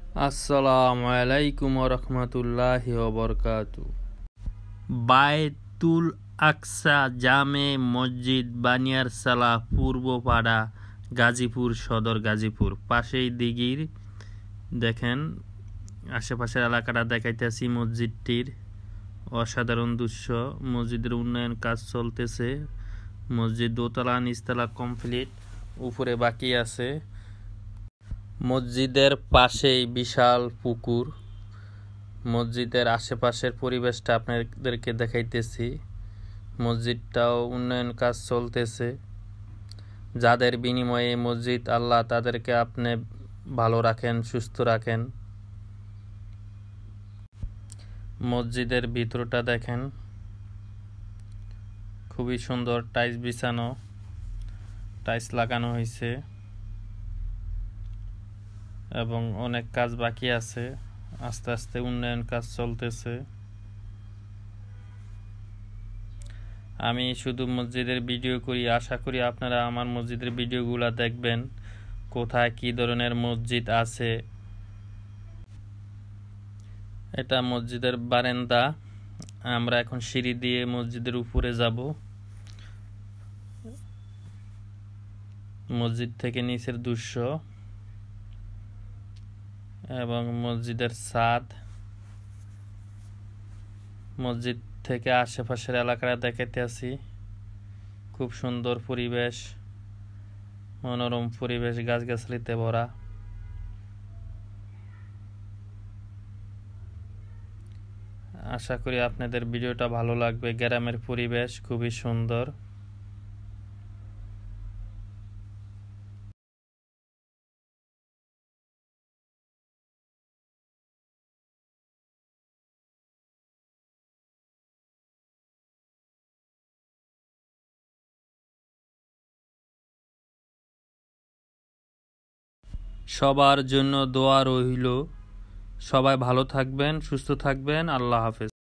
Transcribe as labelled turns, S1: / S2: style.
S1: আসসালামু আলাইকুম ওয়া রাহমাতুল্লাহি ওয়া বারাকাতুহু। বায়তুল আকসা জামে মসজিদ বানিয়ারসালা পূর্বপাড়া গাজীপুর সদর গাজীপুর। পাশেই দিঘির দেখেন, আশেপাশের এলাকাটা দেখাইতেছি। মসজিদটির অসাধারণ দৃশ্য। মসজিদের উন্নয়ন কাজ চলতেছে। মসজিদ দোতলা নিচতলা কমপ্লিট, উপরে বাকি আছে। মসজিদের পাশেই বিশাল পুকুর। মসজিদের আশেপাশের পরিবেশটা আপনাদেরকে দেখাইতেছি। মসজিদটাও উন্নয়ন কাজ চলতেছে। যাদের বিনিময়ে মসজিদ, আল্লাহ তাদেরকে আপনি ভালো রাখেন, সুস্থ রাখেন। মসজিদের ভিতরটা দেখেন, খুবই সুন্দর। টাইলস বিছানো, টাইলস লাগানো হয়েছে এবং অনেক কাজ বাকি আছে। আস্তে আস্তে উন্নয়ন কাজ চলতেছে। আমি শুধু মসজিদের ভিডিও করি, আশা করি আপনারা আমার মসজিদের ভিডিওগুলো দেখবেন, কোথায় কি ধরনের মসজিদ আছে। এটা মসজিদের বারান্দা। আমরা এখন সিঁড়ি দিয়ে মসজিদের উপরে যাব। মসজিদ থেকে নিচের দৃশ্য এবং মসজিদের ছাদ। মসজিদ থেকে আশেপাশের এলাকাটা দেখাতে আছি। খুব সুন্দর পরিবেশ, মনোরম পরিবেশ, গাছগাছালিতে ভরা। আশা করি আপনাদের ভিডিওটা ভালো লাগবে। গ্রামের পরিবেশ খুবই সুন্দর। সবার জন্য দোয়া রইল। সবাই ভালো থাকবেন, সুস্থ থাকবেন। আল্লাহ হাফেজ।